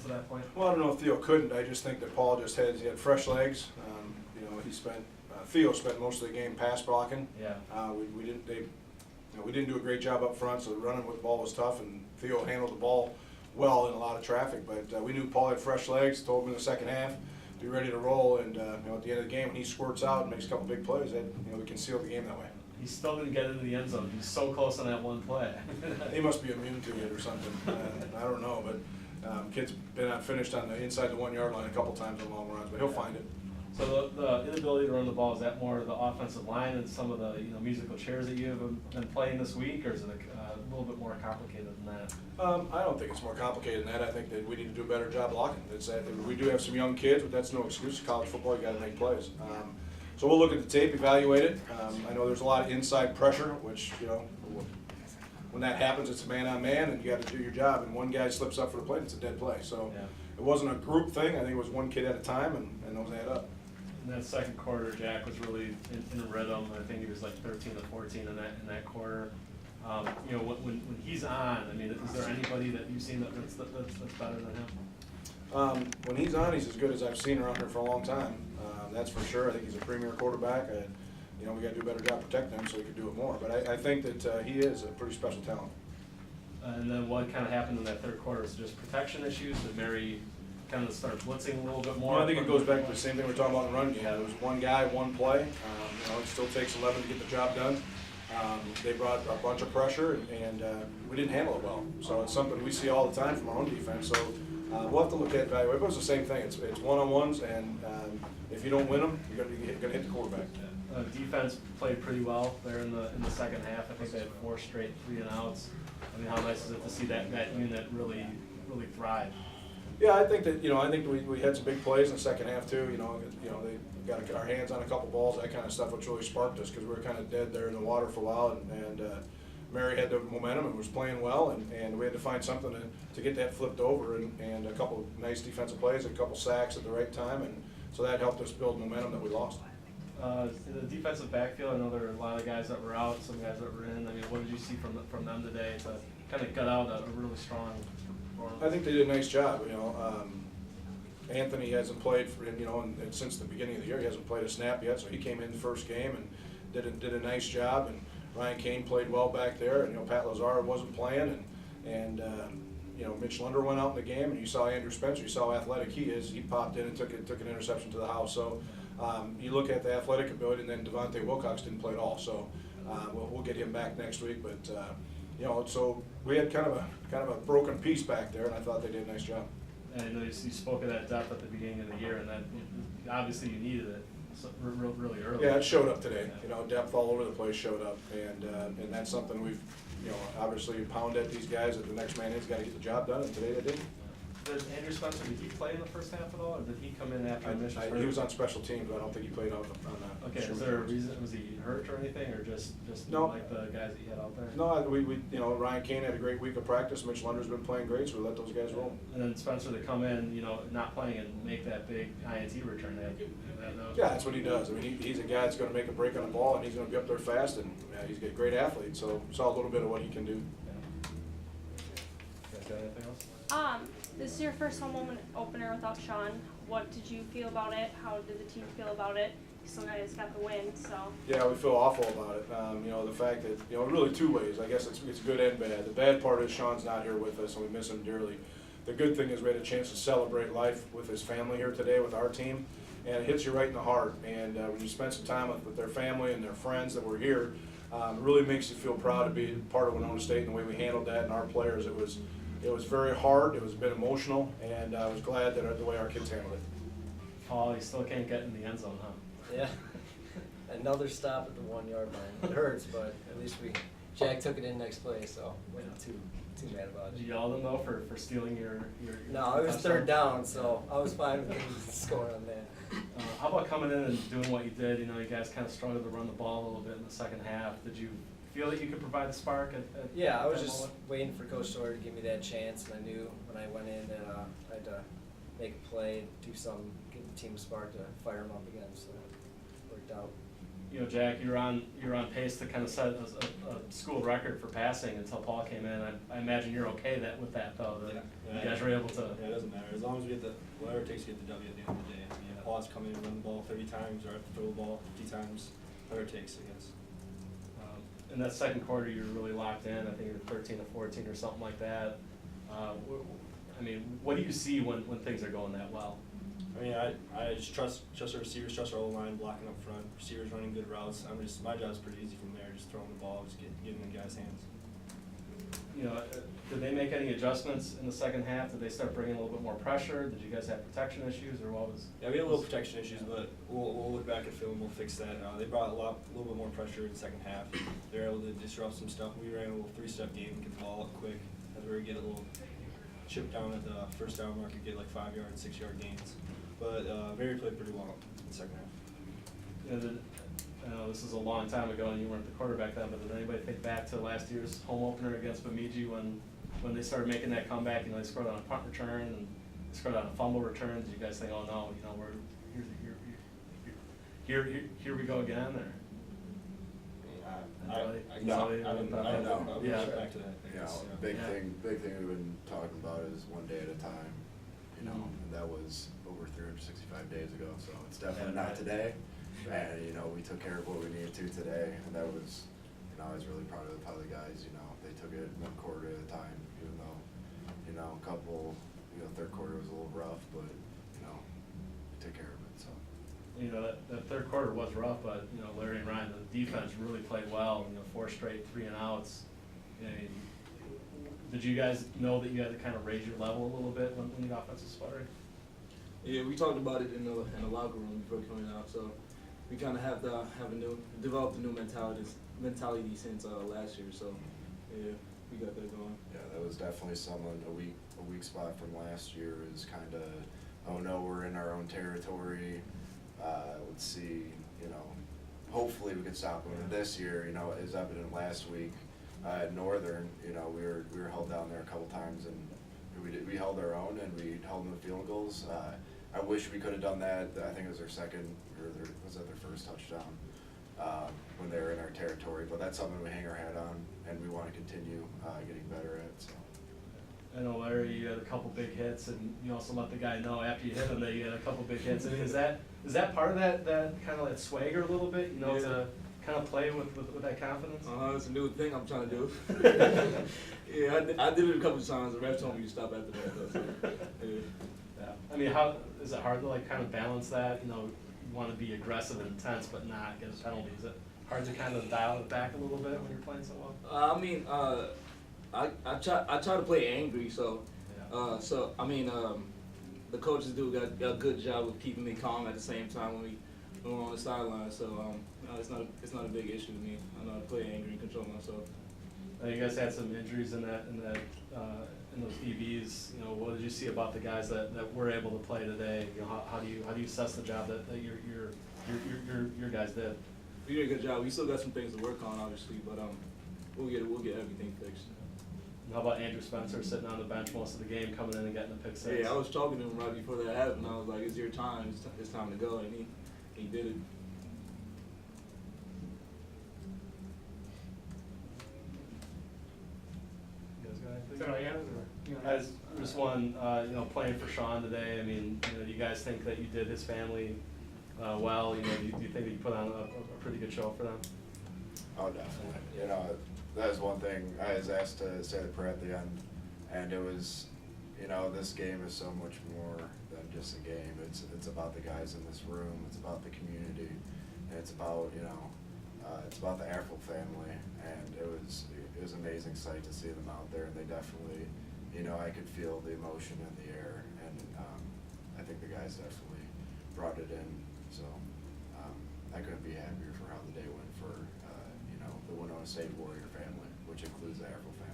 to that point? Well, I don't know if Theo couldn't. I just think that Paul just had fresh legs. Theo spent most of the game pass blocking. Yeah. We didn't do a great job up front, so running with the ball was tough, and Theo handled the ball well in a lot of traffic. But we knew Paul had fresh legs. Told him in the second half, be ready to roll. And at the end of the game, when he squirts out and makes a couple big plays, we can seal the game that way. He still didn't get into the end zone. He's so close on that one play. He must be immune to it or something. I don't know, but kid's been finished on the inside the 1 yard line a couple times on long runs, but he'll find it. So the inability to run the ball, is that more the offensive line and some of the musical chairs that you have been playing this week, or is it a little bit more complicated than that? I don't think it's more complicated than that. I think that we need to do a better job blocking. We do have some young kids, but that's no excuse. College football, you got to make plays. So we'll look at the tape, evaluate it. I know there's a lot of inside pressure, which when that happens, it's a man-on-man, and you got to do your job. And one guy slips up for the play, it's a dead play. So yeah. It wasn't a group thing. I think it was one kid at a time, and those add up. In that second quarter, Jack was really in a rhythm. I think he was like 13 to 14 in that quarter. When he's on, I mean, is there anybody that you've seen that's better than him? When he's on, he's as good as I've seen around here for a long time. That's for sure. I think he's a premier quarterback. We got to do a better job protecting him so he can do it more. But I think that he is a pretty special talent. And then what kind of happened in that third quarter? Was it just protection issues? Did Mary kind of start blitzing a little bit more? I think it goes back to the same thing we're talking about in the run game. There was one guy, one play. It still takes 11 to get the job done. They brought a bunch of pressure, and we didn't handle it well. So it's something we see all the time from our own defense. So we'll have to look at evaluate. But it's the same thing. It's one-on-ones, and if you don't win them, you're going to hit the quarterback. Defense played pretty well there in the second half. I think they had 4 straight 3-and-outs. I mean, how nice is it to see that unit really thrive? Yeah, I think that we had some big plays in the second half too. They got our hands on a couple balls, that kind of stuff, which really sparked us because we were kind of dead there in the water for a while. And Mary had the momentum and was playing well, and we had to find something to get that flipped over, and a couple nice defensive plays, a couple sacks at the right time, and so that helped us build momentum that we lost. In the defensive backfield, I know there were a lot of guys that were out, some guys that were in. I mean, what did you see from them today to kind of gut out a really strong performance? I think they did a nice job. Anthony hasn't played and since the beginning of the year. He hasn't played a snap yet, so he came in the first game and did a nice job. And Ryan Kane played well back there. And Pat Lazar wasn't playing, and Mitch Lunder went out in the game. And you saw Andrew Spencer. You saw how athletic he is. He popped in and took an interception to the house. So you look at the athletic ability, and then Devontae Wilcox didn't play at all. So we'll get him back next week. But so we had kind of a broken piece back there, and I thought they did a nice job. And I know you spoke of that depth at the beginning of the year, and that obviously you needed it really early. Yeah, it showed up today. Depth all over the place showed up, and that's something we've obviously pounded at these guys that the next man has got to get the job done, and today they did. Did Andrew Spencer, did he play in the first half at all, or did he come in after Mitch? He was on special teams, but I don't think he played on that. Okay, is there a reason? Was he hurt or anything, or just no, like the guys that you had out there? No, Ryan Kane had a great week of practice. Mitch Lunder's been playing great, so we let those guys roll. And then Spencer to come in, not playing and make that big INT return. Yeah, that's what he does. I mean, he's a guy that's going to make a break on the ball, and he's going to be up there fast, and he's a great athlete. So saw a little bit of what he can do. Yeah. You guys got anything else? This is your first home opener without Sean. What did you feel about it? How did the team feel about it? You still guys got the win, so. Yeah, we feel awful about it. The fact that, really 2 ways. I guess it's good and bad. The bad part is Sean's not here with us, and we miss him dearly. The good thing is we had a chance to celebrate life with his family here today with our team, and it hits you right in the heart. And when you spend some time with their family and their friends that were here, it really makes you feel proud to be part of Winona State and the way we handled that and our players. It was very hard. It was a bit emotional, and I was glad that the way our kids handled it. Paul, you still can't get in the end zone, huh? Yeah. Another stop at the 1 yard line. It hurts, but at least Jack took it in next play, so wasn't too mad about it. Did you yell at them though for stealing your No, it was third down, so I was fine with him scoring on that. How about coming in and doing what you did? You guys kind of struggled to run the ball a little bit in the second half. Did you feel that you could provide the spark? Yeah, I was just waiting for Coach Sawyer to give me that chance, and I knew when I went in that I had to make a play, do something, get the team spark to fire them up again, so it worked out. you know, Jack, you're on pace to kind of set a school record for passing until Paul came in. I imagine you're okay with that though, that you guys were able to. Yeah, it doesn't matter, as long as we get whatever it takes to get the W at the end of the day. I mean, Paul has to come in and run the ball 30 times, or have to throw the ball 50 times, whatever it takes, I guess. In that second quarter, you were really locked in. I think you were 13 to 14 or something like that. I mean, what do you see when things are going that well? I mean, I just trust our receivers, trust our O-line, blocking up front, receivers running good routes. My job's pretty easy from there, just throwing the ball, just getting in guys' hands. You know, did they make any adjustments in the second half? Did they start bringing a little bit more pressure? Did you guys have protection issues, or what was? Yeah, we had a little protection issues, but we'll look back at film, we'll fix that. They brought a little bit more pressure in the second half. They were able to disrupt some stuff. We ran a little 3-step game, get the ball up quick, as we were getting a little chip down at the first down marker, get like 5-yard, 6-yard gains. But Barry played pretty well in the second half. You know, I know this is a long time ago and you weren't the quarterback then, but did anybody think back to last year's home opener against Bemidji when they started making that comeback? You know, they scored on a punt return and they scored on a fumble return. Did you guys think, oh no, you know, here we go again? Or I wouldn't Yeah. back to that. You know, big thing we've been talking about is one day at a time, you know, and that was over 365 days ago, so it's definitely not today. And, you know, we took care of what we needed to today, and that was, you know, I was really proud of how the guys, you know, they took it one quarter at a time, even though, you know, third quarter was a little rough, but, you know, we took care of it, so. You know, that third quarter was rough, but, you know, Larry and Ryan, the defense really played well, you know, 4 straight 3-and-outs. I mean, did you guys know that you had to kind of raise your level a little bit when the offense was sputtering? Yeah, we talked about it in the locker room before coming out, so we kind of have to develop a new mentality since last year, so yeah, we got that going. Yeah, that was definitely a weak spot from last year is kind of, oh no, we're in our own territory. Let's see, you know, hopefully we could stop them. And this year, you know, as evident last week at Northern, you know, we were held down there a couple times and we held our own and we held them to field goals. I wish we could have done that. I think it was their second, or was that their first touchdown when they were in our territory. But that's something we hang our hat on, and we want to continue getting better at. So. I know, Larry, you had a couple big hits, and you also let the guy know after you hit him that you had a couple big hits. I mean, is that part of that kind of that swagger a little bit, you know, to kind of play with that confidence? It's a new thing I'm trying to do. Yeah, I did it a couple of times. The ref told me to stop after that. Though, so, yeah. I mean, how is it hard to like kind of balance that? You know, you want to be aggressive and intense, but not get a penalty. Is it hard to kind of dial it back a little bit when you're playing so well? I mean, I try to play angry, so I mean, the coaches do got a good job of keeping me calm at the same time when we're on the sideline. So it's not a big issue to me. I know how to play angry and control myself. You guys had some injuries in those EVs. You know, what did you see about the guys that were able to play today? You know, how do you assess the job that your guys did? We did a good job. We still got some things to work on, obviously, but we'll get everything fixed. And how about Andrew Spencer sitting on the bench most of the game, coming in and getting a pick six? Yeah, I was talking to him right before that happened. I was like, "It's your time. It's time to go," and he did it. I just one, you know, playing for Sean today. I mean, you know, do you guys think that you did his family well? You know, do you think that you put on a pretty good show for them? Oh, definitely. You know, that was one thing I was asked to say the prayer at the end, and it was, you know, this game is so much more than just a game. It's about the guys in this room. It's about the community, and it's about, you know, it's about the Erfel family. And it was an amazing sight to see them out there, and they definitely, you know, I could feel the emotion in the air, and I think the guys definitely brought it in. So I couldn't be happier for how the day went for, you know, the Winona State Warrior family, which includes the Erfel family.